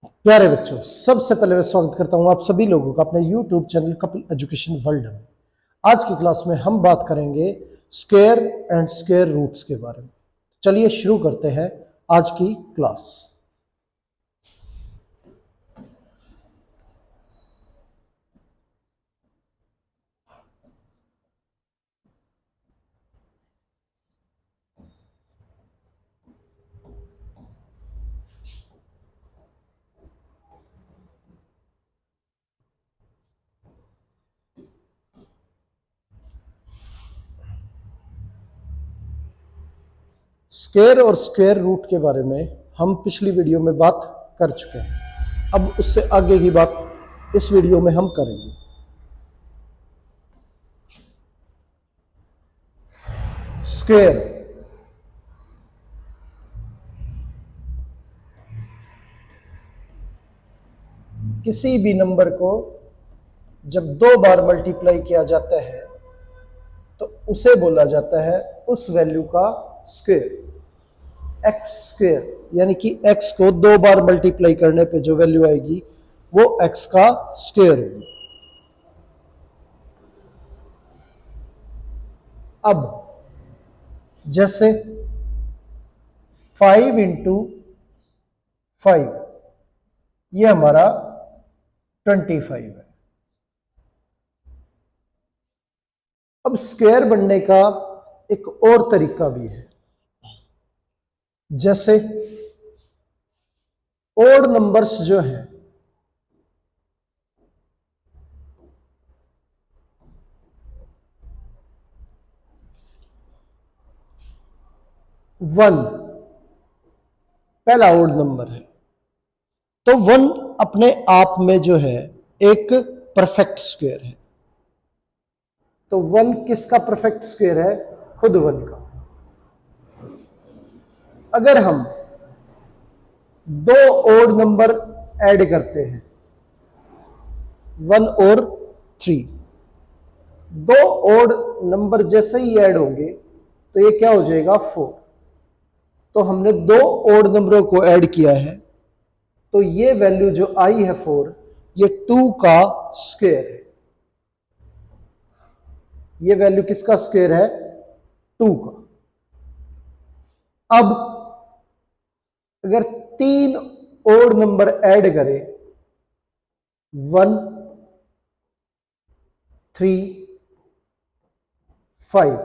प्यारे बच्चों, सबसे पहले मैं स्वागत करता हूं आप सभी लोगों का अपने YouTube channel Kapil education world में। आज की क्लास में हम बात करेंगे स्क्वायर एंड स्क्वायर रूट्स के बारे में। चलिए शुरू करते हैं आज की क्लास। स्क्वायर और स्क्वायर रूट के बारे में हम पिछली वीडियो में बात कर चुके हैं। अब उससे आगे की बात इस वीडियो में हम करेंगे। स्क्वायर किसी भी नंबर को जब दो बार मल्टीप्लाई किया जाता है तो उसे बोला जाता है उस वैल्यू का स्क्वायर। एक्स स्क्वायर यानी कि एक्स को दो बार मल्टीप्लाई करने पे जो वैल्यू आएगी वो एक्स का स्क्वायर होगी। अब जैसे 5 इंटू 5 ये हमारा 25 है। अब स्क्वायर बनने का एक और तरीका भी है। जैसे ओड नंबर्स जो है वन पहला ओड नंबर है, तो वन अपने आप में जो है एक परफेक्ट स्क्वायर है। तो वन किसका परफेक्ट स्क्वायर है? खुद वन का। अगर हम दो ओड नंबर ऐड करते हैं, 1 और 3, दो ओड नंबर जैसे ही ऐड होंगे तो ये क्या हो जाएगा? 4। तो हमने दो ओड नंबरों को ऐड किया है, तो ये वैल्यू जो आई है 4, ये 2 का स्क्वायर है। ये वैल्यू किसका स्क्वायर है? 2 का। अब अगर 3 ओड नंबर ऐड करें, 1, 3, 5,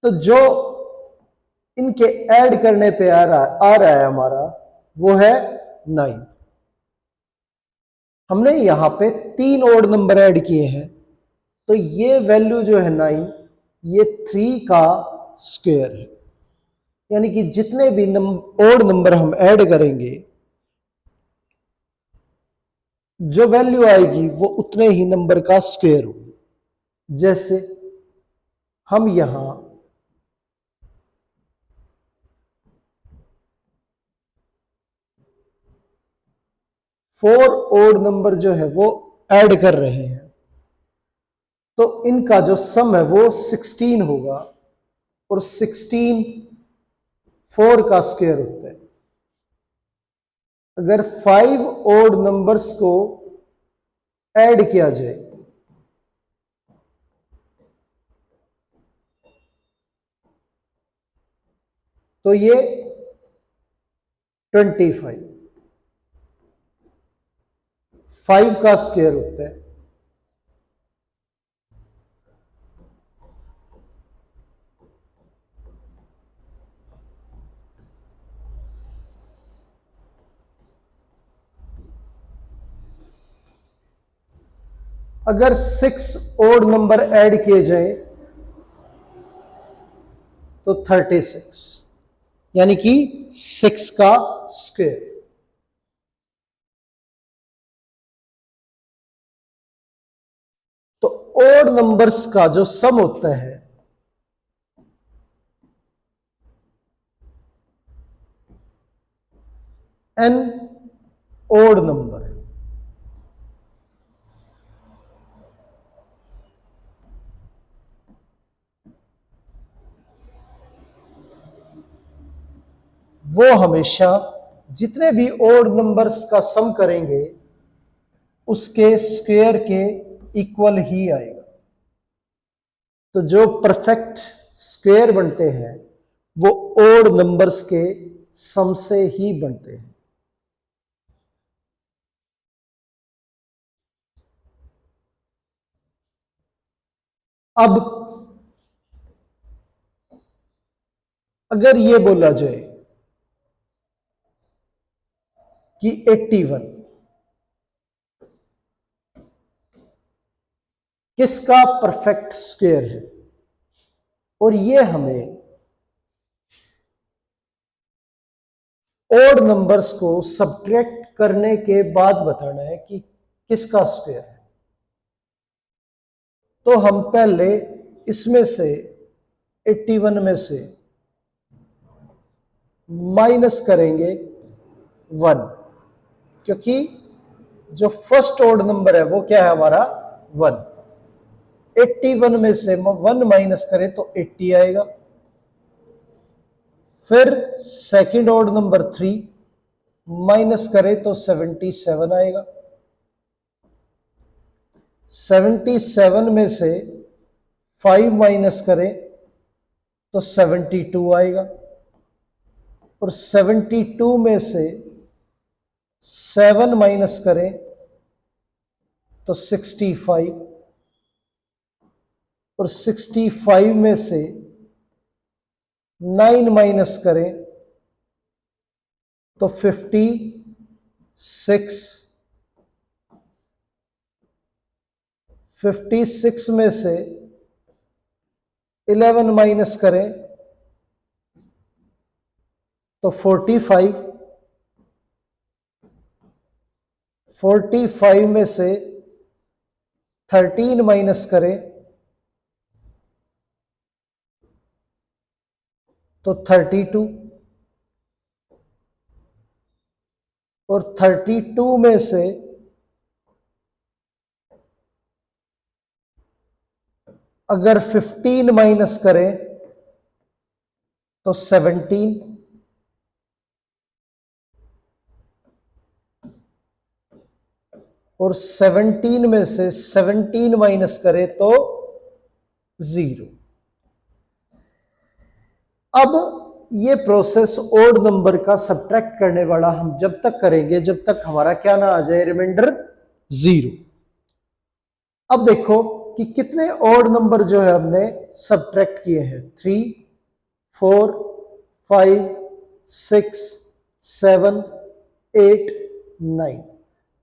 तो जो इनके ऐड करने पे आ रहा है हमारा, वो है 9। हमने यहां पे 3 ओड नंबर ऐड किए हैं, तो ये वैल्यू जो है 9, ये 3 का स्क्वायर है। यानी कि जितने भी ओड नंबर हम ऐड करेंगे, जो वैल्यू आएगी वो उतने ही नंबर का स्क्वायर होगी। जैसे हम यहां 4 ओड नंबर जो है वो ऐड कर रहे हैं, तो इनका जो सम है वो 16 होगा, और 16 4 का स्क्वायर होता है। अगर 5 ओड नंबर्स को ऐड किया जाए, तो ये 25 5 का स्क्वायर होता है। अगर 6 ओड नंबर ऐड किए जाए तो 36, यानी कि 6 का स्क्वायर। तो ओड नंबर्स का जो सम होता है n ओड नंबर, वो हमेशा जितने भी ओड नंबर्स का सम करेंगे उसके स्क्वायर के इक्वल ही आएगा। तो जो परफेक्ट स्क्वायर बनते हैं वो ओड नंबर्स के सम से ही बनते हैं। अब अगर ये बोला जाए कि 81 किसका परफेक्ट स्क्वायर है, और ये हमें ओड नंबर्स को सब्ट्रैक्ट करने के बाद बताना है कि किसका स्क्वायर है, तो हम पहले इसमें से 81 में से माइनस करेंगे 1, क्योंकि जो फर्स्ट ओड नंबर है वो क्या है हमारा 1। 81 में से 1 माइनस करें तो 80 आएगा। फिर सेकंड ओड नंबर 3 माइनस करें तो 77 आएगा। 77 में से 5 माइनस करें तो 72 आएगा, और 72 में से 7 माइनस करें तो 65, और 65 में से 9 माइनस करें तो 56, 56 में से 11 माइनस करें तो 45, 45 में से 13 माइनस करें तो 32, और 32 में से अगर 15 माइनस करें तो 17, और 17 में से 17 माइनस करें तो 0। अब ये प्रोसेस ओड नंबर का सब्ट्रैक्ट करने वाला हम जब तक करेंगे जब तक हमारा क्या ना आ जाए रिमाइंडर 0। अब देखो कि कितने ओड नंबर जो है हमने सब्ट्रैक्ट किए हैं, 3, 4, 5, 6, 7, 8, 9।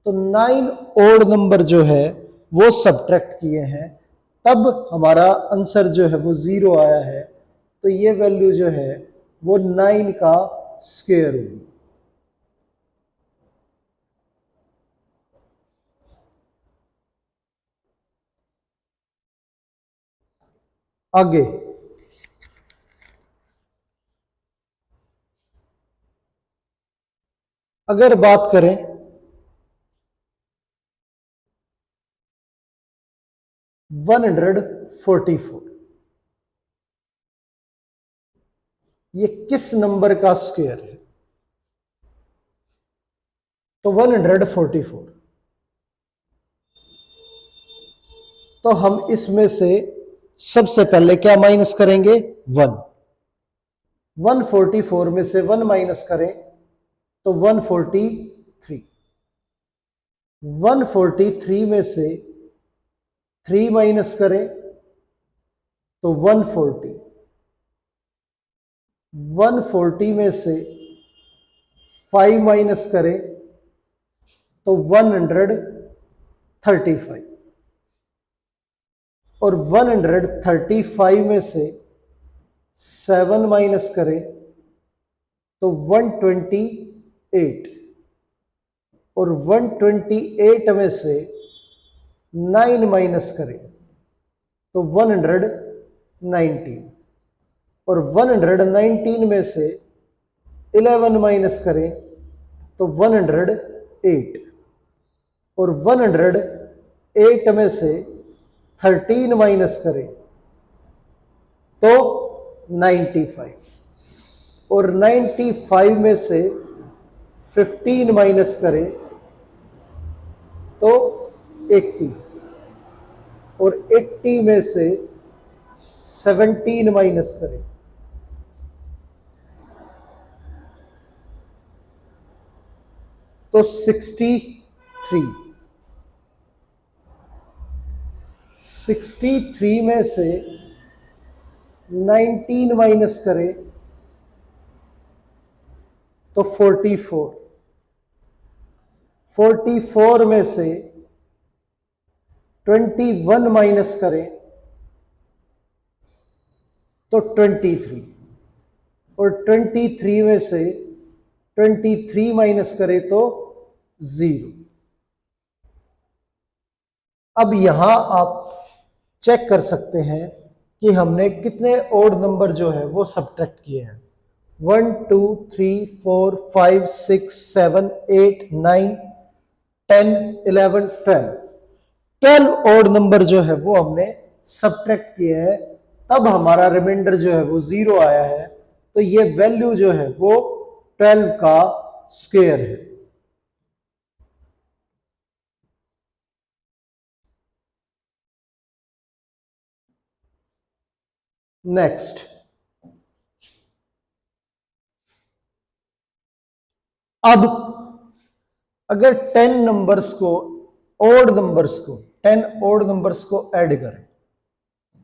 तो 9 ओड नंबर जो है वो सब्ट्रैक्ट किए हैं, तब हमारा आंसर जो है वो 0 आया है। तो ये वैल्यू जो है वो 9 का स्क्वायर होगी। आगे अगर बात करें 144, ये किस नंबर का स्क्वायर है, तो 144। तो हम इसमें से सबसे पहले क्या माइनस करेंगे 1। 144 में से 1 माइनस करें तो 143। 143 में से 3 माइनस करें तो 140। 140 में से 5 माइनस करें तो 135, और 135 में से 7 माइनस करें तो 128, और 128 में से 9 माइनस करें तो 119, और 119 में से 11 माइनस करें तो 108, और 108 में से 13 माइनस करें तो 95, और 95 में से 15 माइनस करें तो 80, और 80 में से 17 माइनस करें तो 63। 63 में से 19 माइनस करें तो 44। 44 में से 21 माइनस करें तो 23, और 23 में से 23 माइनस करें तो 0। अब यहां आप चेक कर सकते हैं कि हमने कितने ओड नंबर जो है वो सब्ट्रैक्ट किए हैं। 1 2 3 4 5 6 7 8 9 10 11 12 ओड नंबर जो है वो हमने सब्ट्रैक्ट किए हैं, तब हमारा रिमाइंडर जो है वो 0 आया है। तो ये वैल्यू जो है वो 12 का स्क्वायर है। नेक्स्ट, अब अगर 10 नंबर्स को, ओड नंबर्स को, 10 ओड नंबर्स को ऐड करें,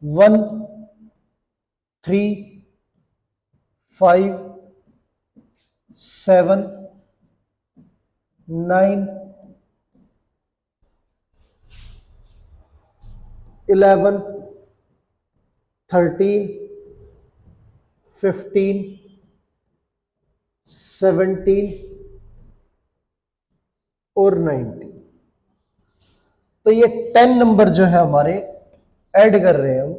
1 3 5 7 9 11 13 15 17 और 19, तो ये 10 नंबर जो है हमारे ऐड कर रहे हैं हम,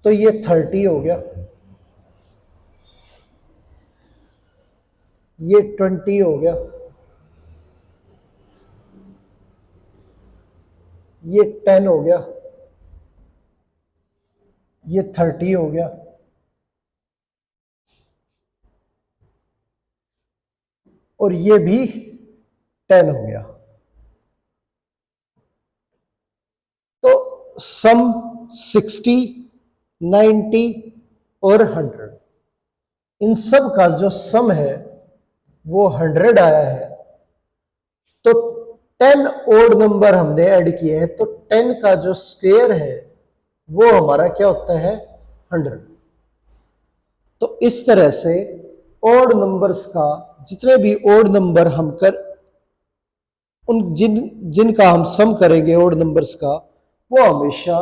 तो ये 30 हो गया, ये 20 हो गया, ये 10 हो गया, ये 30 हो गया, और ये भी 10 हो गया। तो सम 60 90 और 100, इन सब का जो सम है वो 100 आया है। तो 10 ओड नंबर हमने ऐड किए हैं, तो 10 का जो स्क्वायर है वो हमारा क्या होता है, 100। तो इस तरह से ओड नंबर्स का, जितने भी ओड नंबर हम उन जिनका हम सम करेंगे ओड नंबर्स का, वो हमेशा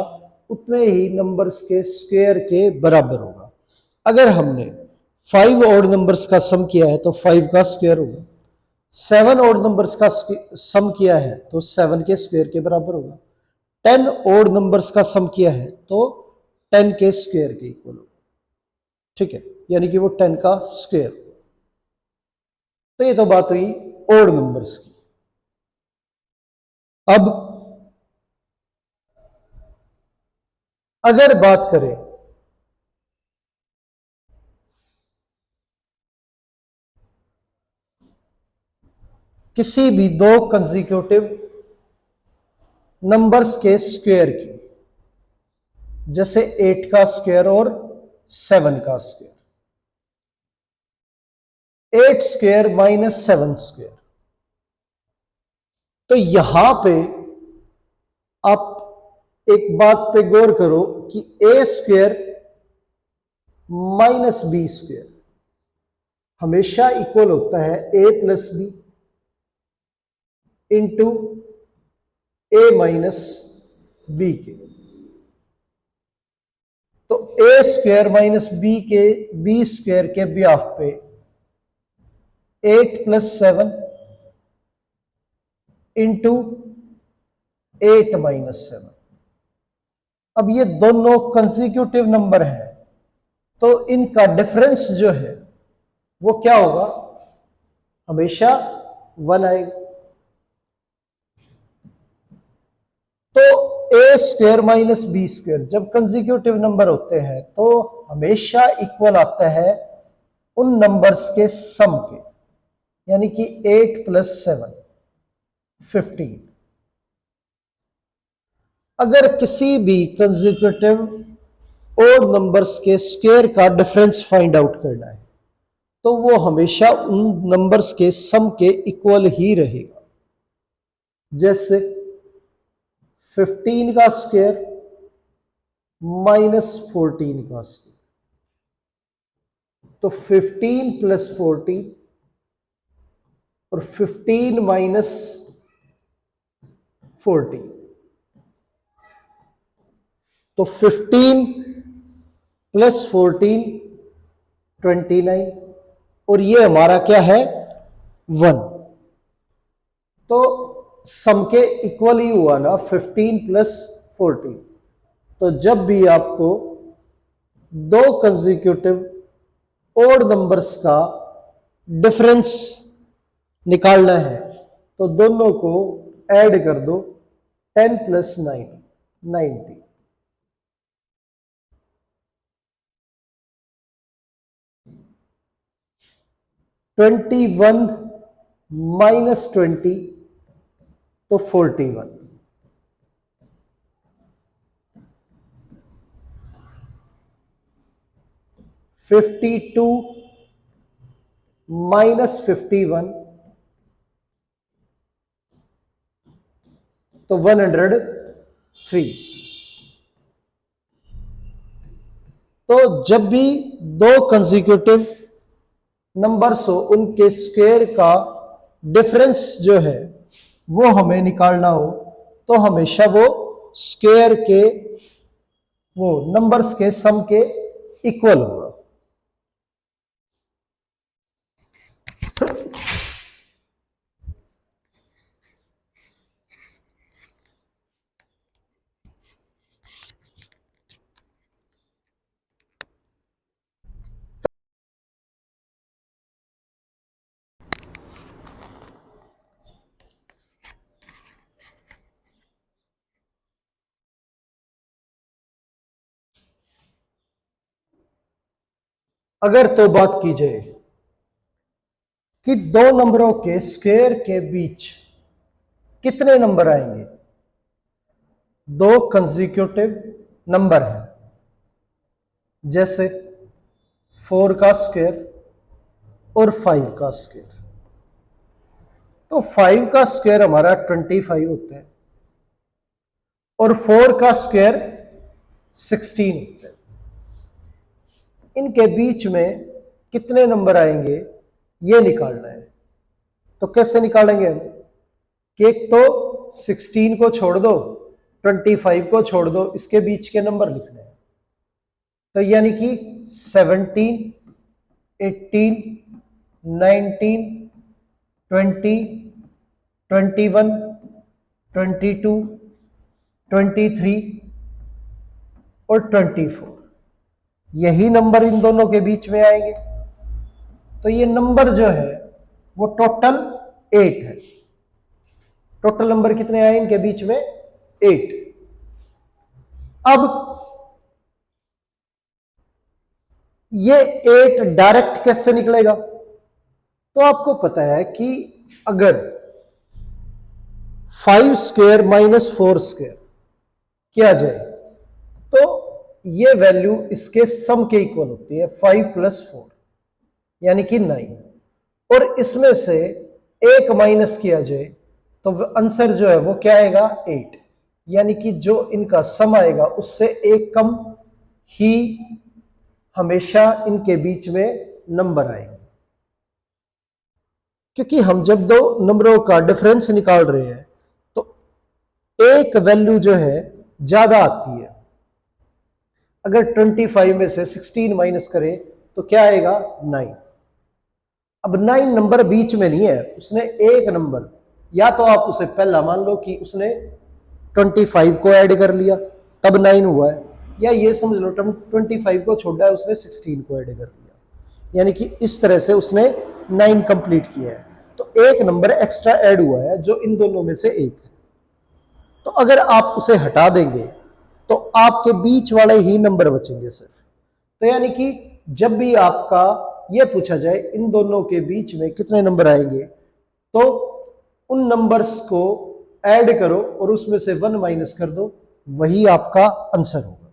उतने ही नंबर्स के स्क्वायर के बराबर होगा। अगर हमने 5 ओड नंबर्स का सम किया है तो 5 का स्क्वायर होगा, 7 ओड नंबर्स का सम किया है तो 7 के स्क्वायर के बराबर होगा, 10 ओड नंबर्स का सम किया है तो 10 के स्क्वायर के इक्वल होगा। ठीक है, यानी कि वो 10 का स्क्वायर। तो ये तो बात हुई ओड नंबर्स की। अब अगर बात करें किसी भी दो कंसेक्यूटिव नंबर्स के स्क्वायर की, जैसे 8 का स्क्वायर और 7 का स्क्वायर, 8 स्क्वायर माइनस 7 स्क्वायर, तो यहां पे आप एक बात पे गौर करो कि ए स्क्वायर माइनस बी स्क्वायर हमेशा इक्वल होता है ए प्लस बी इंटू ए माइनस बी के। तो ए स्क्वायर माइनस बी स्क्वायर के ब्याह पे 8 प्लस 7 इंटू 8 माइनस 7। अब ये दोनों कंसेक्यूटिव नंबर हैं, तो इनका डिफरेंस जो है वो क्या होगा, हमेशा 1 आएगा। तो ए स्क्वायर माइनस बी स्क्वायर जब कंसेक्यूटिव नंबर होते हैं तो हमेशा इक्वल आता है उन नंबर्स के सम के। यानी कि 8 + 7 15। अगर किसी भी कंसेक्यूटिव ओड नंबर्स के स्क्वायर का डिफरेंस फाइंड आउट करना है तो वो हमेशा उन नंबर्स के सम के इक्वल ही रहेगा। जैसे 15 का स्क्वायर -14 का स्क्वायर, तो 15 + 14 और 15 - 14, तो 15 + 14 29, और ये हमारा क्या है 1। तो सम के इक्वल ही हुआ ना 15 + 14। तो जब भी आपको दो कंसेक्यूटिव ओड नंबर्स का डिफरेंस निकालना है तो दोनों को ऐड कर दो, 10 + 9 90। 21 - 20 तो 41। 52 - 51 तो 103। तो जब भी दो कंसेक्यूटिव नंबर्स हो उनके स्क्वायर का डिफरेंस जो है वो हमें निकालना हो तो हमेशा वो स्क्वायर के वो नंबर्स के सम के इक्वल होगा। अगर तो बात की जाए कि दो नंबरों के स्क्वायर के बीच कितने नंबर आएंगे, दो कंसेक्यूटिव नंबर है जैसे 4 का स्क्वायर और 5 का स्क्वायर, तो 5 का स्क्वायर हमारा 25 होता है और 4 का स्क्वायर 16 होता है। इनके बीच में कितने नंबर आएंगे ये निकालना है। तो कैसे निकालेंगे हम कि एक तो 16 को छोड़ दो, 25 को छोड़ दो, इसके बीच के नंबर लिखने हैं। तो यानी कि 17 18 19 20 21 22 23 और 24, यही नंबर इन दोनों के बीच में आएंगे। तो ये नंबर जो है वो टोटल 8 है। टोटल नंबर कितने आए इनके बीच में 8। अब ये 8 डायरेक्ट कैसे निकलेगा, तो आपको पता है कि अगर 5 स्क्वायर -4 स्क्वायर किया जाए तो ये वैल्यू इसके सम के इक्वल होती है, 5 + 4 यानी कि 9, और इसमें से एक माइनस किया जाए तो आंसर जो है वो क्या आएगा 8, यानी कि जो इनका सम आएगा उससे एक कम ही हमेशा इनके बीच में नंबर आएंगे। क्योंकि हम जब दो नंबरों का डिफरेंस निकाल रहे हैं तो एक वैल्यू जो है ज्यादा आती है। अगर 25 में से 16 माइनस करें तो क्या आएगा 9। अब 9 नंबर बीच में नहीं है, उसने एक नंबर, या तो आप उसे पहला मान लो कि उसने 25 को ऐड कर लिया तब 9 हुआ है, या ये समझ लो 25 को छोड़ा है उसने 16 को ऐड कर लिया, यानी कि इस तरह से उसने 9 कंप्लीट किया है। तो एक नंबर एक्स्ट्रा ऐड हुआ है जो इन दोनों में से एक है। तो अगर आप उसे हटा देंगे तो आपके बीच वाले ही नंबर बचेंगे सिर्फ। तो यानी कि जब भी आपका ये पूछा जाए इन दोनों के बीच में कितने नंबर आएंगे, तो उन नंबर्स को ऐड करो और उसमें से 1 माइनस कर दो, वही आपका आंसर होगा।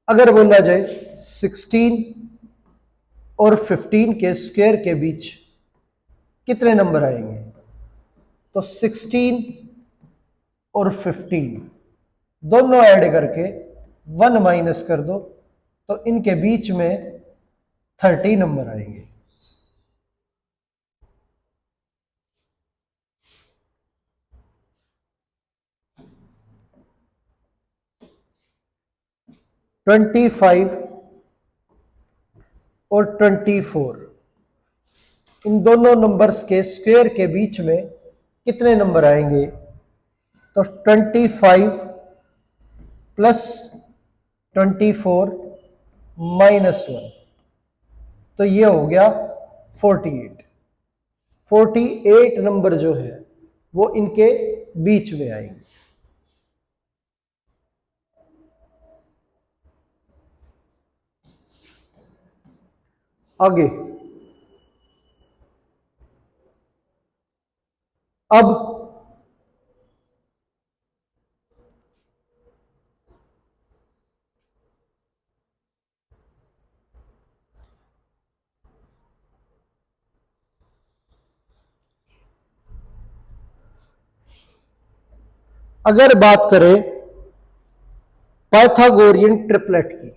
अगर बोला जाए 16 और 15 के स्क्वायर के बीच कितने नंबर आएंगे, तो 16 और 15 दोनों ऐड करके 1 माइनस कर दो, तो इनके बीच में 30 नंबर आएंगे। ट्वेंटी 25 और 24 इन दोनों नंबर्स के स्क्वायर के बीच में कितने नंबर आएंगे, तो 25 प्लस 24 माइनस 1, तो ये हो गया 48। 48 नंबर जो है वो इनके बीच में आएंगे। आगे अब अगर बात करें पाइथागोरियन ट्रिपलेट की,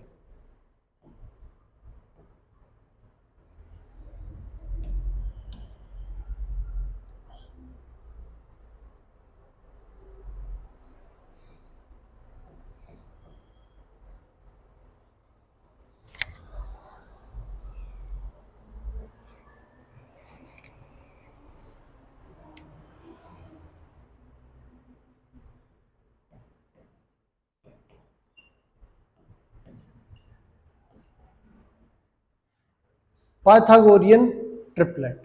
पाइथागोरियन ट्रिपलेट,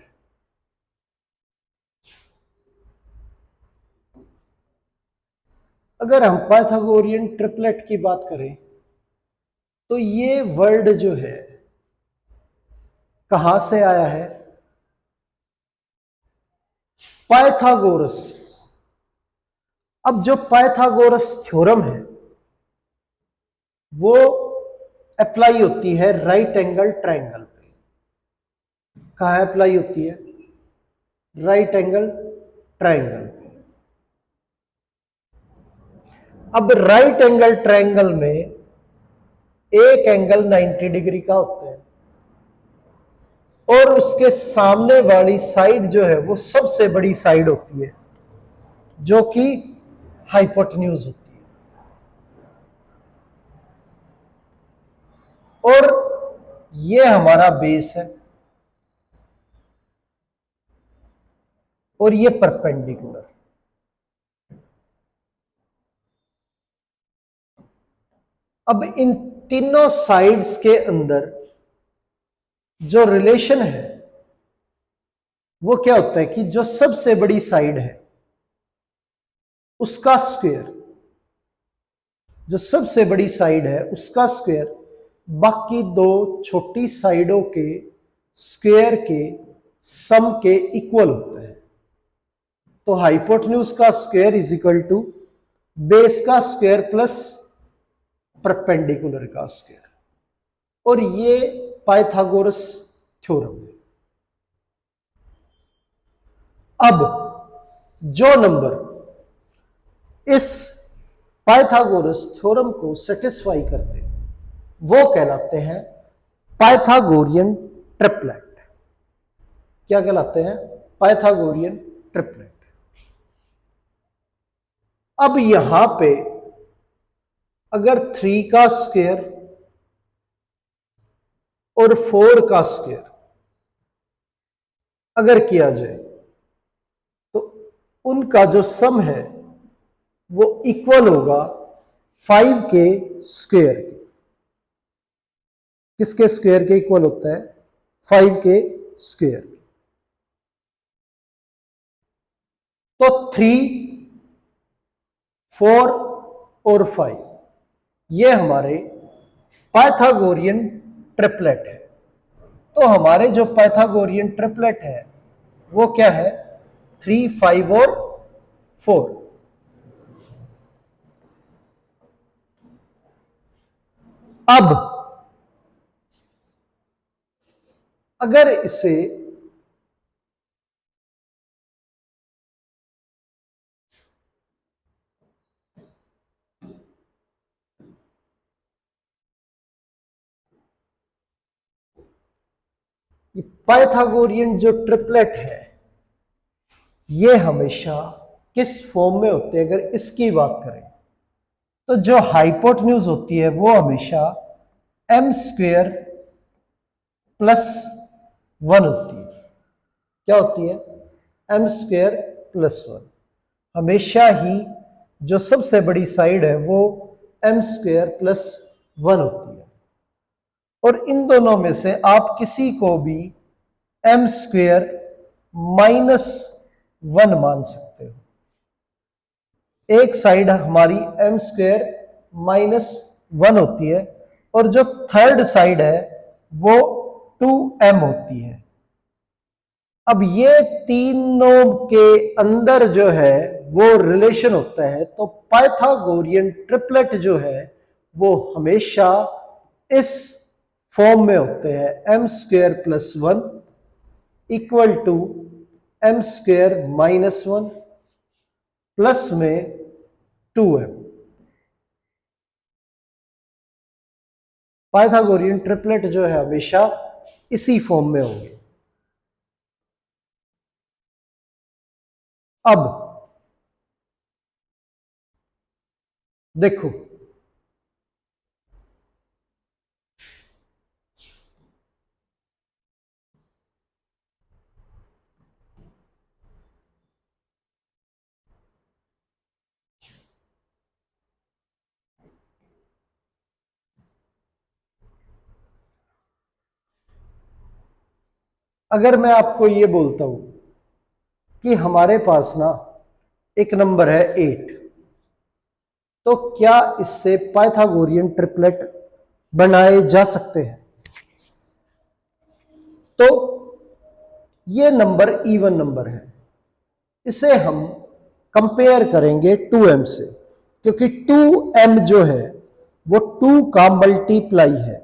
अगर हम पाइथागोरियन ट्रिपलेट की बात करें तो ये वर्ड जो है कहां से आया है, पाइथागोरस। अब जो पाइथागोरस थ्योरम है वो अप्लाई होती है राइट एंगल ट्रायंगल पे। कहां अप्लाई होती है, राइट एंगल ट्रायंगल पे। अब राइट एंगल ट्रायंगल में एक एंगल 90 डिग्री का होता है और उसके सामने वाली साइड जो है वो सबसे बड़ी साइड होती है जो कि हाइपोटेन्यूज होती है। और ये हमारा बेस है और ये परपेंडिकुलर। अब इन तीनों साइड्स के अंदर जो रिलेशन है वो क्या होता है कि जो सबसे बड़ी साइड है उसका स्क्वायर, जो सबसे बड़ी साइड है उसका स्क्वायर बाकी दो छोटी साइडों के स्क्वायर के सम के इक्वल होता है। तो हाइपोटेन्यूज का square is equal to base का स्क्वायर प्लस परपेंडिकुलर का स्क्वायर। और ये पाइथागोरस थ्योरम है। अब जो नंबर इस पाइथागोरस थ्योरम को सेटिस्फाई करते हैं वो कहलाते हैं पाइथागोरियन ट्रिपलेट। क्या कहलाते हैं, पाइथागोरियन ट्रिपलेट। अब यहां पे अगर 3 का स्क्वायर और 4 का स्क्वायर अगर किया जाए तो उनका जो सम है वो इक्वल होगा 5 के स्क्वायर के। किसके स्क्वायर के इक्वल होता है, 5 के स्क्वायर। तो 3, 4 और 5 ये हमारे पाइथागोरियन ट्रिपलेट है। तो हमारे जो पाइथागोरियन ट्रिपलेट है वो क्या है, 3, 5 और 4। अब अगर इसे पाइथागोरियन जो ट्रिपलेट है ये हमेशा किस फॉर्म में होते हैं, अगर इसकी बात करें तो जो हाइपोटेन्यूज होती है वो हमेशा m² प्लस 1 होती है। क्या होती है, m² प्लस 1। हमेशा ही जो सबसे बड़ी साइड है वो m² प्लस 1 होती है। और इन दोनों में से आप किसी को भी m² माइनस 1 मान सकते हो। एक साइड हमारी m² माइनस 1 होती है और जो थर्ड साइड है वो 2m होती है। अब ये तीनों के अंदर जो है वो रिलेशन होता है, तो पाइथागोरियन ट्रिपलेट जो है वो हमेशा इस फॉर्म में होते हैं, m² plus 1 equal to m² minus 1 plus में 2m। पाइथागोरियन ट्रिपलेट जो है हमेशा इसी फॉर्म में होंगे। अब देखो, अगर मैं आपको ये बोलता हूं कि हमारे पास ना एक नंबर है 8, तो क्या इससे पाइथागोरियन ट्रिपलेट बनाए जा सकते हैं? तो ये नंबर इवन नंबर है, इसे हम कंपेयर करेंगे 2m से, क्योंकि 2m जो है वो 2 का मल्टीप्लाई है,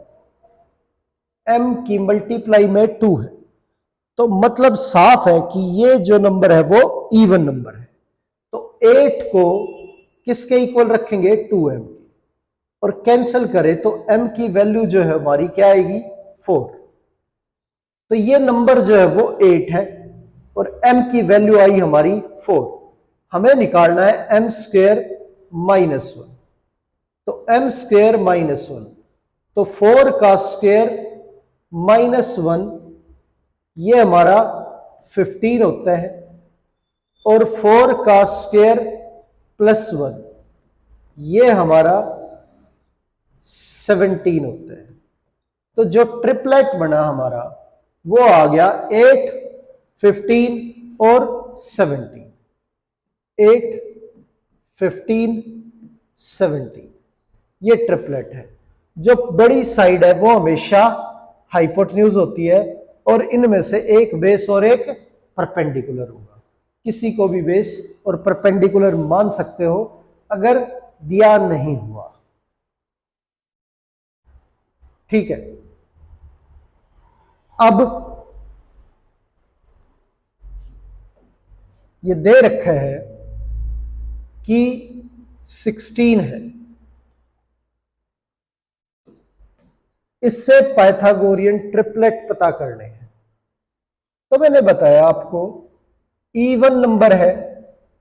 m की मल्टीप्लाई में 2 है, तो मतलब साफ है कि ये जो नंबर है वो इवन नंबर है। तो 8 को किसके इक्वल रखेंगे, 2m की, और कैंसिल करें तो m की वैल्यू जो है हमारी क्या आएगी, 4। तो ये नंबर जो है वो 8 है और m की वैल्यू आई हमारी 4। हमें निकालना है m² माइनस 1। तो m² माइनस 1, तो 4 का स्क्वायर माइनस 1 ये हमारा 15 होता है, और 4 का स्क्वायर प्लस 1 ये हमारा 17 होता है। तो जो ट्रिपलेट बना हमारा वो आ गया 8, 15 और 17। 8, 15, 17 ये ट्रिपलेट है। जो बड़ी साइड है वो हमेशा हाइपोटेन्यूज होती है और इनमें से एक बेस और एक परपेंडिकुलर होगा। किसी को भी बेस और परपेंडिकुलर मान सकते हो अगर दिया नहीं हुआ। ठीक है, अब ये दे रखा है कि 16 है, इससे पाइथागोरियन ट्रिपलेट पता करने हैं। तो मैंने बताया आपको इवन नंबर है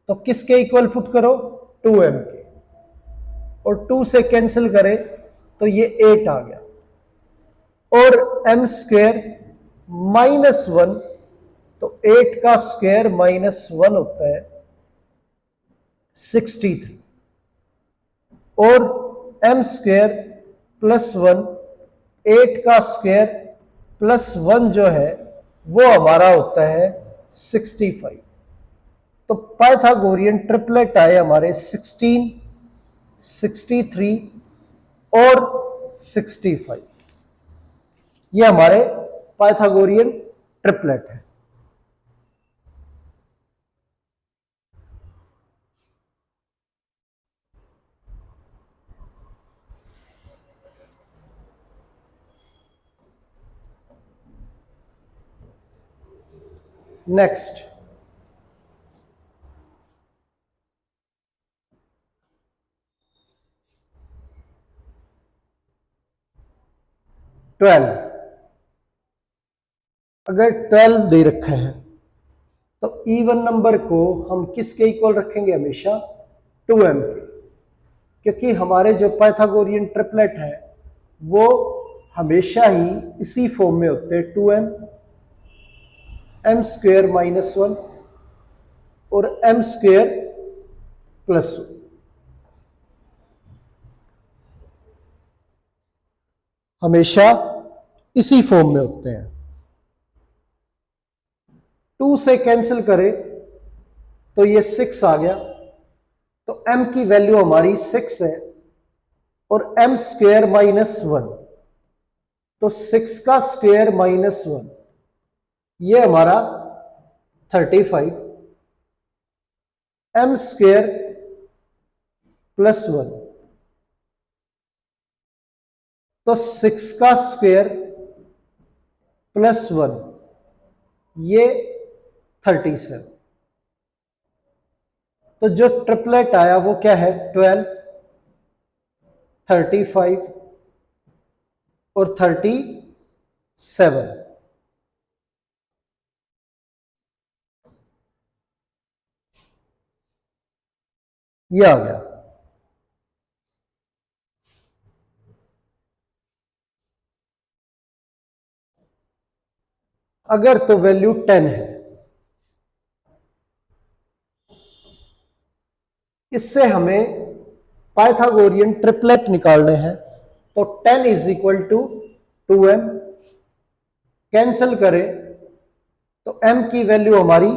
तो किसके इक्वल पुट करो, 2m के, और 2 से कैंसिल करें तो ये 8 आ गया, और m² माइनस 1, तो 8 का स्क्वायर माइनस 1 होता है 63, और m² प्लस 1, 8 का स्क्वायर प्लस 1 जो है वो हमारा होता है 65। तो पाइथागोरियन ट्रिपलेट आए हमारे 16, 63 और 65। ये हमारे पाइथागोरियन ट्रिपलेट है। Next, twelve. अगर 12 दे रखा है तो इवन नंबर को हम किसके इक्वल रखेंगे? हमेशा 2m के, क्योंकि हमारे जो पाइथागोरियन ट्रिपलेट है वो हमेशा ही इसी फॉर्म में होते हैं, 2m, m स्क्वेयर माइनस 1 और m स्क्वेयर प्लस 1। हमेशा इसी फॉर्म में होते हैं। 2 से कैंसिल करें तो ये 6 आ गया, तो m की वैल्यू हमारी 6 है और m स्क्वेयर माइनस 1, तो 6 का स्क्वेयर माइनस 1 ये हमारा 35, m स्क्वेयर प्लस 1, तो 6 का स्क्वेयर प्लस 1 ये 37। तो जो ट्रिपलेट आया वो क्या है? 12, 35 और 37। ये आ गया। अगर तो वैल्यू 10 है, इससे हमें पाइथागोरियन ट्रिपलेट निकालने हैं, तो 10 is equal to 2m, cancel करें तो m की वैल्यू हमारी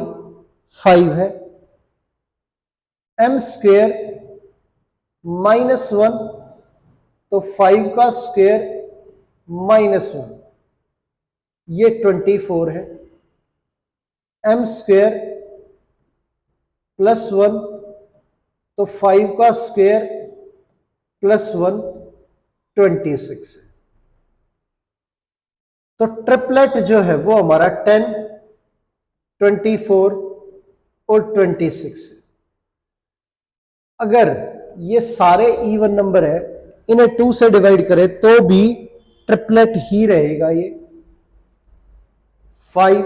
5 है, m स्क्वेयर माइनस 1, तो 5 का स्क्वेयर माइनस 1 ये 24 है, m स्क्वेयर प्लस 1, तो 5 का स्क्वेयर प्लस 1 26 है। तो ट्रिपलेट जो है वो हमारा 10, 24 और 26 है। अगर ये सारे इवन नंबर है, इन्हें 2 से डिवाइड करें तो भी ट्रिपलेट ही रहेगा। ये 5,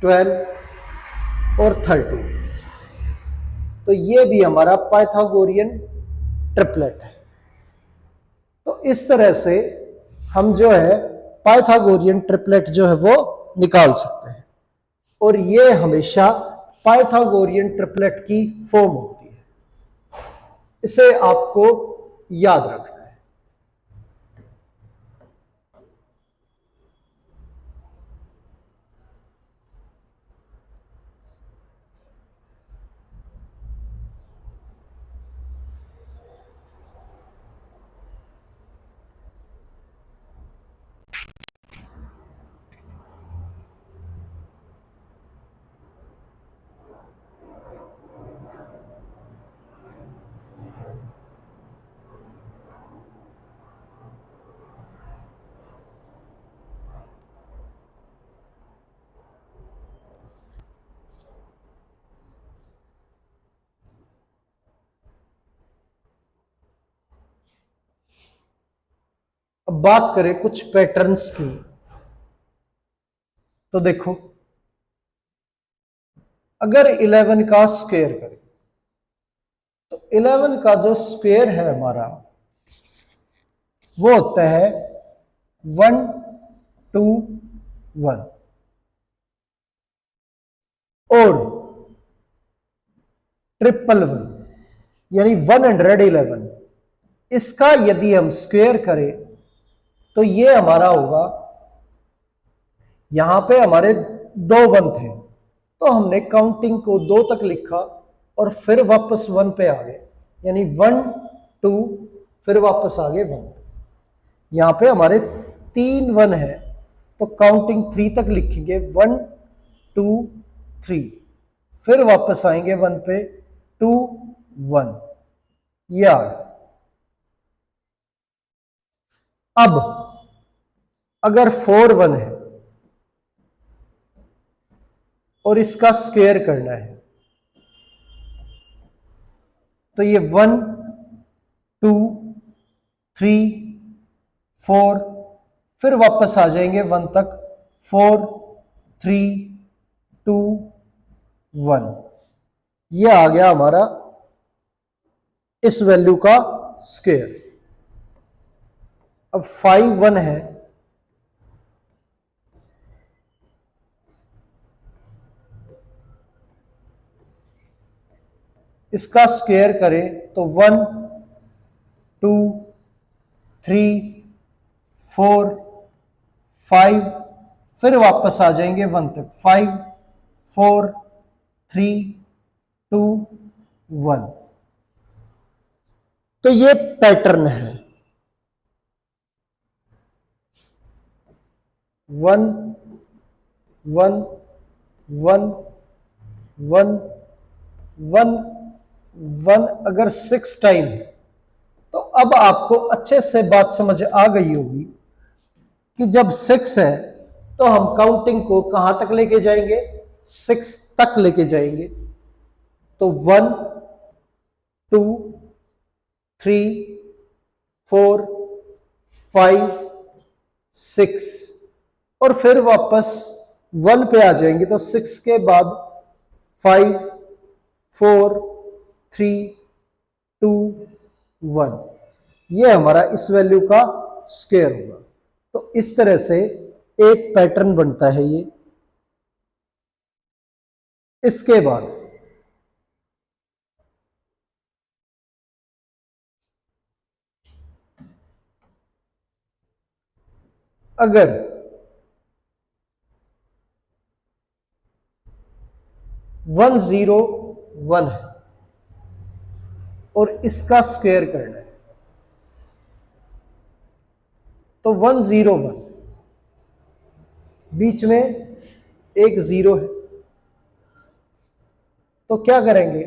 12 और 30, तो ये भी हमारा पाइथागोरियन ट्रिपलेट है। तो इस तरह से हम जो है पाइथागोरियन ट्रिपलेट जो है वो निकाल सकते हैं, और ये हमेशा पाइथागोरियन ट्रिपलेट की फॉर्म होती है। इसे आपको याद रखना है। अब बात करें कुछ पैटर्न्स की, तो देखो, अगर 11 का स्क्वायर करें तो 11 का जो स्क्वायर है हमारा वो होता है 1, 2, 1, और 111 यानी 111, इसका यदि हम स्क्वायर करें तो ये हमारा होगा, यहां पे हमारे 2 1 थे तो हमने काउंटिंग को 2 तक लिखा और फिर वापस 1 पे आ गए, यानी 1, 2 फिर वापस आ गए 1। यहां पे हमारे 3 1 है तो काउंटिंग 3 तक लिखेंगे 1 2 3, फिर वापस आएंगे 1 पे 2 1, ये आ गया। अब अगर 4 1 है और इसका स्क्वायर करना है तो ये 1 2 3 4, फिर वापस आ जाएंगे 1 तक 4 3 2 1, ये आ गया हमारा इस वैल्यू का स्क्वायर। अब 5 1 है, इसका स्क्वायर करें तो 1 2 3 4 5, फिर वापस आ जाएंगे 1 तक 5 4 3 2 1। तो ये पैटर्न है 1 1 1 1 1 1। अगर 6 टाइम है तो अब आपको अच्छे से बात समझ आ गई होगी कि जब 6 है तो हम काउंटिंग को कहां तक लेके जाएंगे, 6 तक लेके जाएंगे। तो 1 2 3 4 5 6, और फिर वापस 1 पे आ जाएंगे तो 6 के बाद 5 4 3 2 1, ये हमारा इस वैल्यू का स्क्वायर होगा। तो इस तरह से एक पैटर्न बनता है ये। इसके बाद अगर 1 0 1 है और इसका स्क्वायर करना है तो 1 0 1, बीच में एक 0 है, तो क्या करेंगे,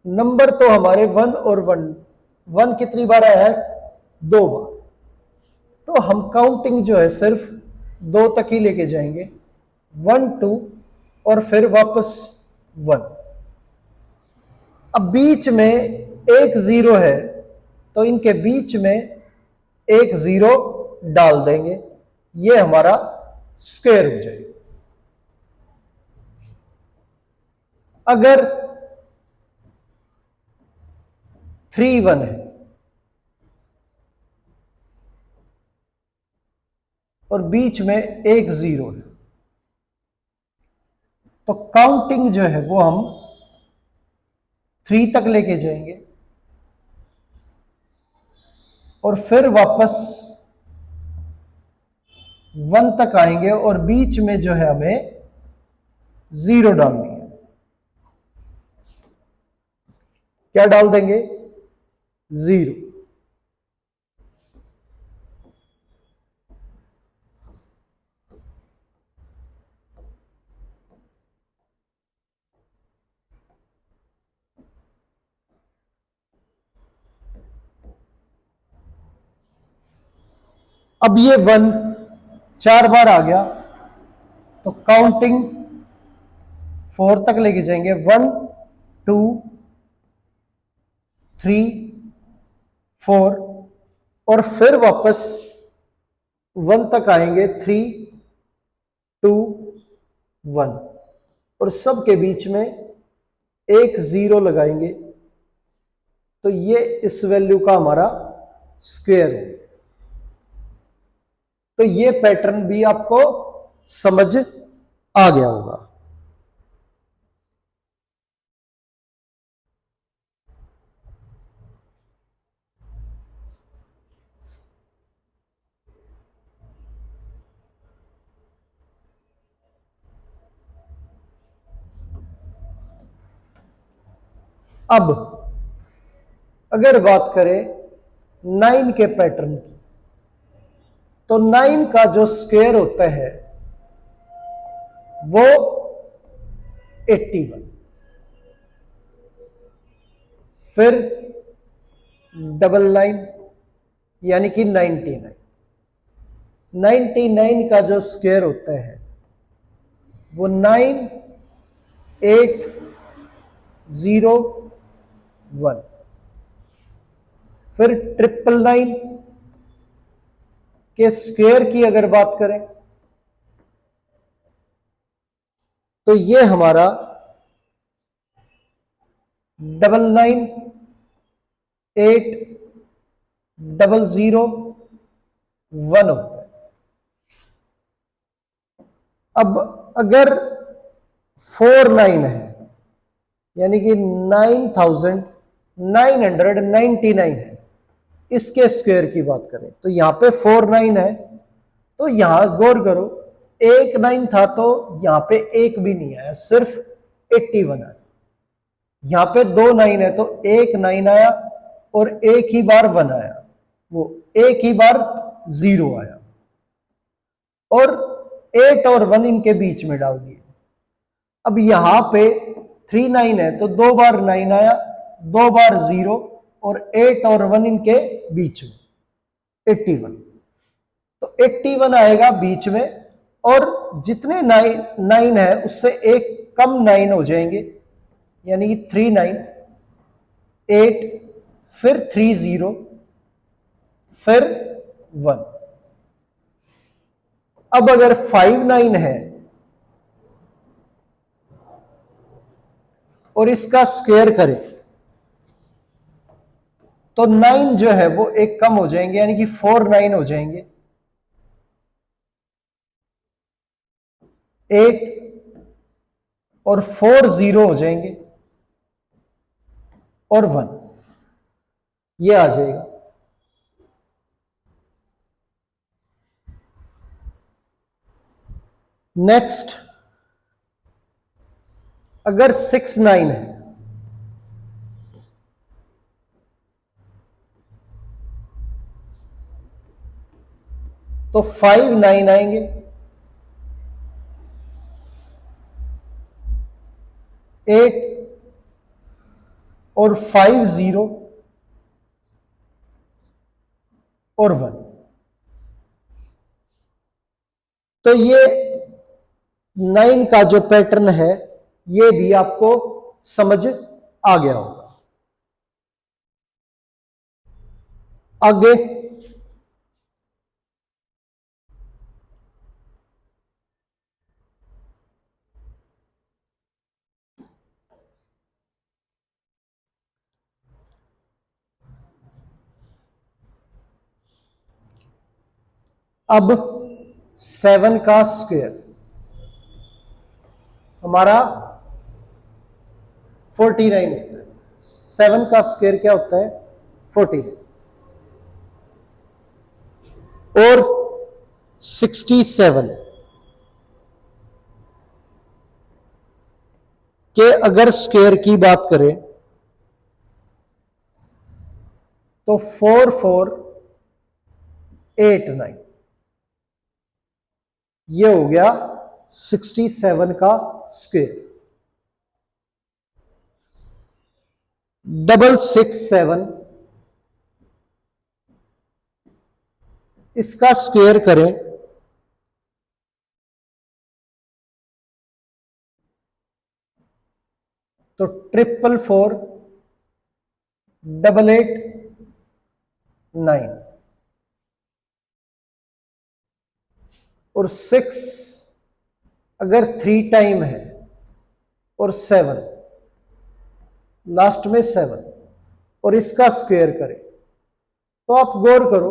नंबर तो हमारे 1 और 1, 1 कितनी बार आया है, 2 बार, तो हम काउंटिंग जो है सिर्फ 2 तक ही लेके जाएंगे 1 2 और फिर वापस 1। अब बीच में एक 0 है तो इनके बीच में एक 0 डाल देंगे, ये हमारा स्क्वायर हो जाएगा। अगर 3 1 है और बीच में एक 0 है तो काउंटिंग जो है वो हम 3 तक लेके जाएंगे और फिर वापस 1 तक आएंगे और बीच में जो है हमें 0 डालनी है। क्या डाल देंगे, 0। अब ये 1 4 बार आ गया तो काउंटिंग 4 तक लेके जाएंगे 1 2 3 4 और फिर वापस 1 तक आएंगे 3 2 1 और सब के बीच में एक 0 लगाएंगे तो ये इस वैल्यू का हमारा स्क्वायर है। तो ये पैटर्न भी आपको समझ आ गया होगा। अब अगर बात करें 9 के पैटर्न की तो 9 का जो स्क्वायर होता है वो 81, फिर 99 यानी कि 99। 99 का जो स्क्वायर होता है वो 9801, फिर 999 के स्क्वायर की अगर बात करें तो ये हमारा 99801 होता है। अब अगर 49 है यानी कि 9999 है, इसके स्क्वायर की बात करें तो यहां पे 49 है, तो यहां गौर करो, एक 9 था तो यहां पे एक भी नहीं आया, सिर्फ 81 आया। यहां पे 2 9 है तो एक 9 आया और एक ही बार 1 आया, वो एक ही बार 0 आया, और 8 और 1 इनके बीच में डाल दिए। अब यहां पे 3 9 है तो 2 बार 9 आया, 2 बार 0 और 8 और 1 इनके बीच में 81, तो 81 आएगा बीच में, और जितने 9 है उससे एक कम 9 हो जाएंगे, यानी कि 39 8 फिर 30 फिर 1। अब अगर 59 है और इसका स्क्वायर करें तो 9 जो है वो एक कम हो जाएंगे, यानी कि 49 हो जाएंगे, 8 और 4 0 हो जाएंगे और 1 ये आ जाएगा। नेक्स्ट अगर 6 9 है तो 5 9 आएंगे, 8 और 5 0 और 1। तो ये 9 का जो पैटर्न है ये भी आपको समझ आ गया होगा। आगे अब 7 का स्क्वायर हमारा 49 होता है। 7 का स्क्वायर क्या होता है? 49। और 67 के अगर स्क्वायर की बात करें तो 4489, ये हो गया 67 का स्क्वायर। 667 इसका स्क्वायर करें तो 4448889, और 6 अगर 3 टाइम है और 7 लास्ट में 7 और इसका स्क्वायर करें तो आप गौर करो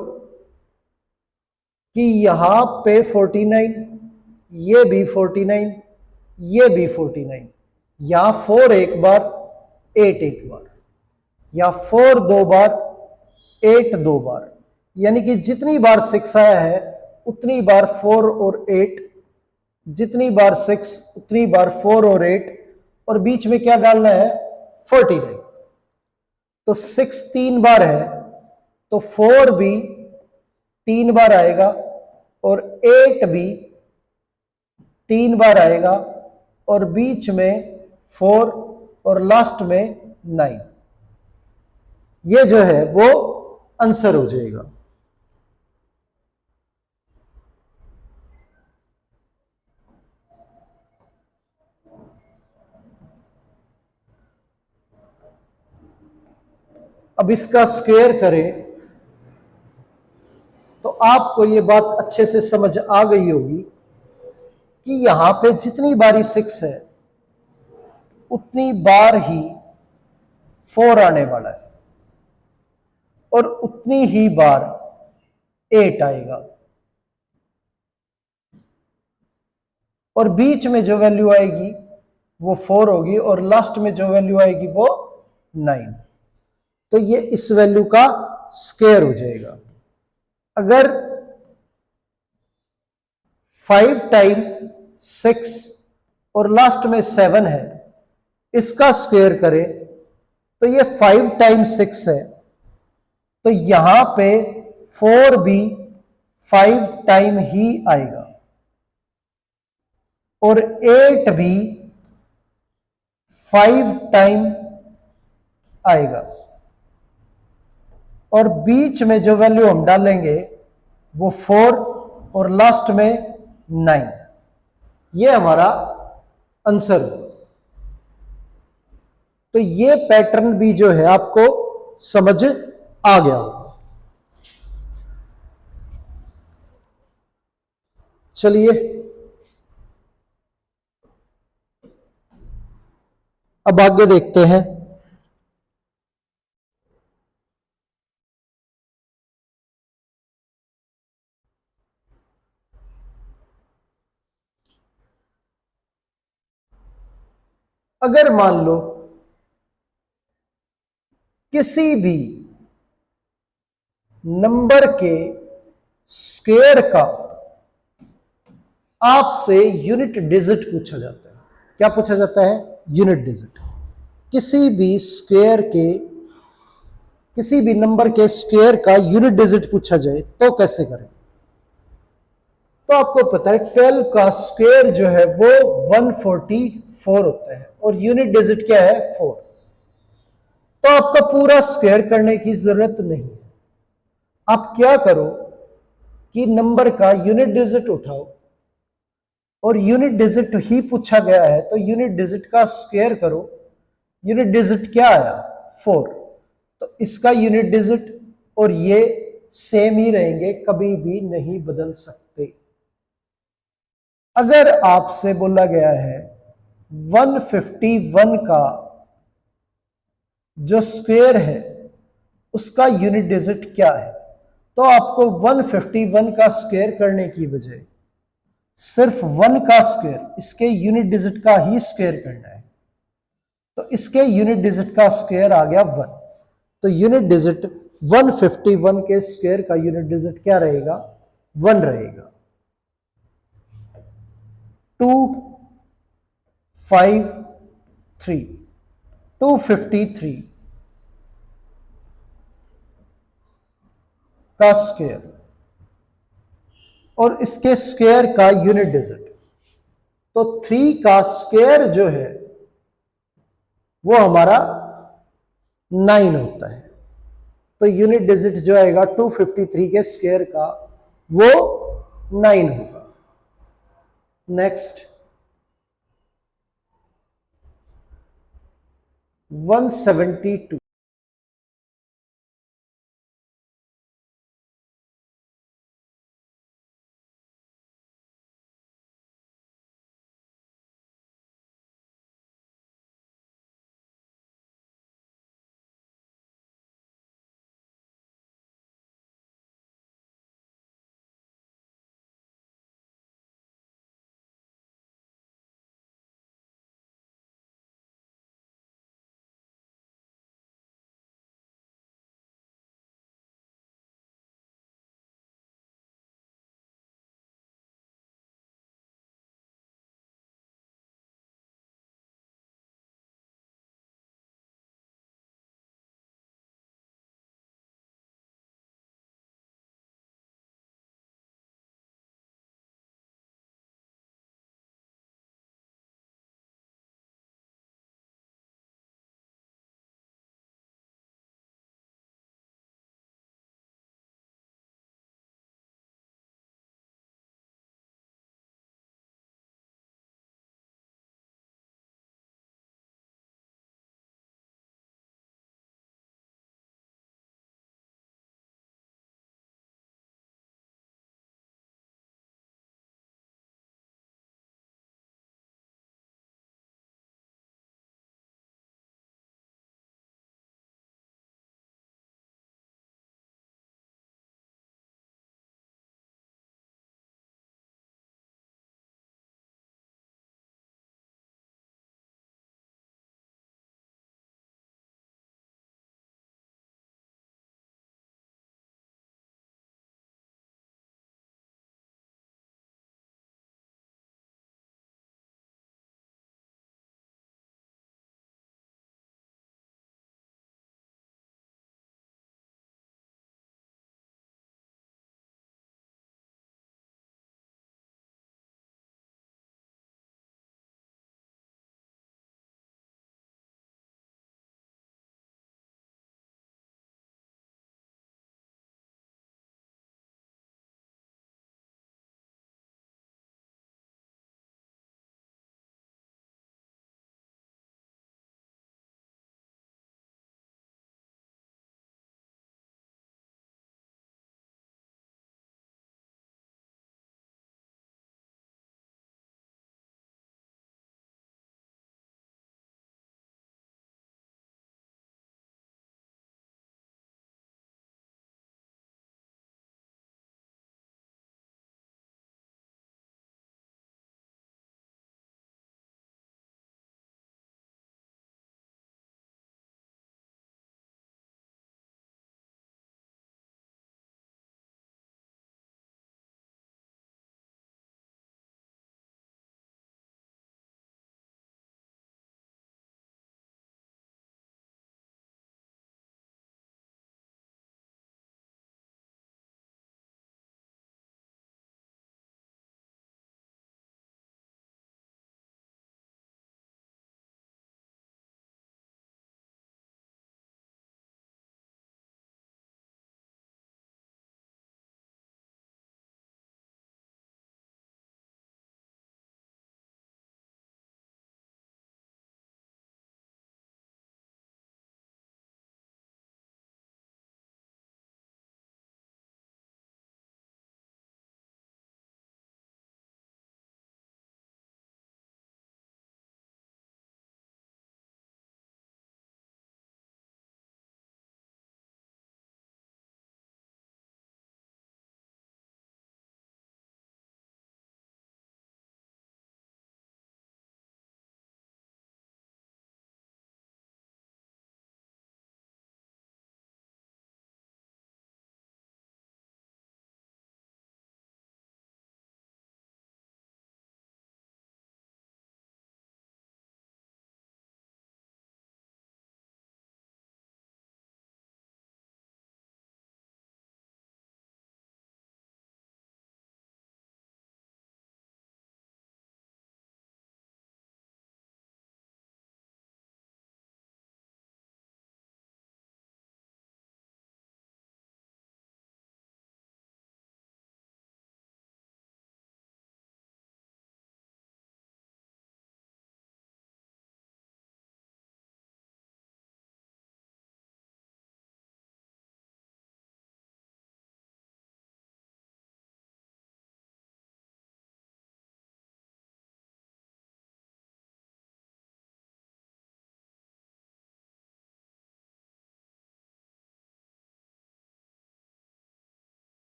कि यहां पे 49, ये भी 49, ये भी 49, यहां 4 एक बार 8 एक बार, या 4 दो बार 8 दो बार, यानी कि जितनी बार 6 आया है उतनी बार 4 और 8, जितनी बार 6 उतनी बार 4 और 8, और बीच में क्या डालना है? 49। तो 6 3 बार है तो 4 भी 3 बार आएगा, और 8 भी 3 बार आएगा और बीच में 4 और लास्ट में 9। ये जो है वो आंसर हो जाएगा। अब इसका स्क्वायर करें तो आपको ये बात अच्छे से समझ आ गई होगी कि यहां पे जितनी बारी 6 है उतनी बार ही 4 आने वाला है और उतनी ही बार 8 आएगा और बीच में जो वैल्यू आएगी वो 4 होगी और लास्ट में जो वैल्यू आएगी वो 9। तो ये इस वैल्यू का स्क्वायर हो जाएगा। अगर 5 टाइम 6 और लास्ट में 7 है, इसका स्क्वायर करें तो ये 5 टाइम 6 है, तो यहां पे 4 भी 5 टाइम ही आएगा और 8 भी 5 टाइम आएगा और बीच में जो वैल्यू हम डालेंगे वो 4 और लास्ट में 9। ये हमारा आंसर होगा। तो ये पैटर्न भी जो है आपको समझ आ गया। चलिए अब आगे देखते हैं। अगर मान लो किसी भी नंबर के स्क्वायर का आपसे यूनिट डिजिट पूछा जाता है। क्या पूछा जाता है? Unit digit. किसी भी स्क्वायर के, किसी भी नंबर के स्क्वायर का यूनिट डिजिट पूछा जाए तो कैसे करें? तो आपको पता है 12 का स्क्वायर जो है वो 144 होता है और यूनिट डिजिट क्या है? 4। तो आपका पूरा स्क्वायर करने की जरूरत नहीं है। आप क्या करो कि नंबर का यूनिट डिजिट उठाओ और यूनिट डिजिट ही पूछा गया है तो यूनिट डिजिट का स्क्वायर करो। यूनिट डिजिट क्या आया? 4। तो इसका यूनिट डिजिट और ये सेम ही रहेंगे, कभी भी नहीं बदल सकते। अगर आपसे बोला गया है 151 का जो स्क्वायर है उसका यूनिट डिजिट क्या है, तो आपको 151 का स्क्वायर करने की बजाय सिर्फ 1 का स्क्वायर, इसके यूनिट डिजिट का ही स्क्वायर करना है। तो इसके यूनिट डिजिट का स्क्वायर आ गया 1। तो यूनिट डिजिट 151 के स्क्वायर का यूनिट डिजिट क्या रहेगा? 1 रहेगा। 253 253 का स्क्वायर और इसके स्क्वायर का यूनिट डिजिट, तो 3 का स्क्वायर जो है वो हमारा 9 होता है। तो यूनिट डिजिट जो आएगा 253 के स्क्वायर का वो 9 होगा। नेक्स्ट 172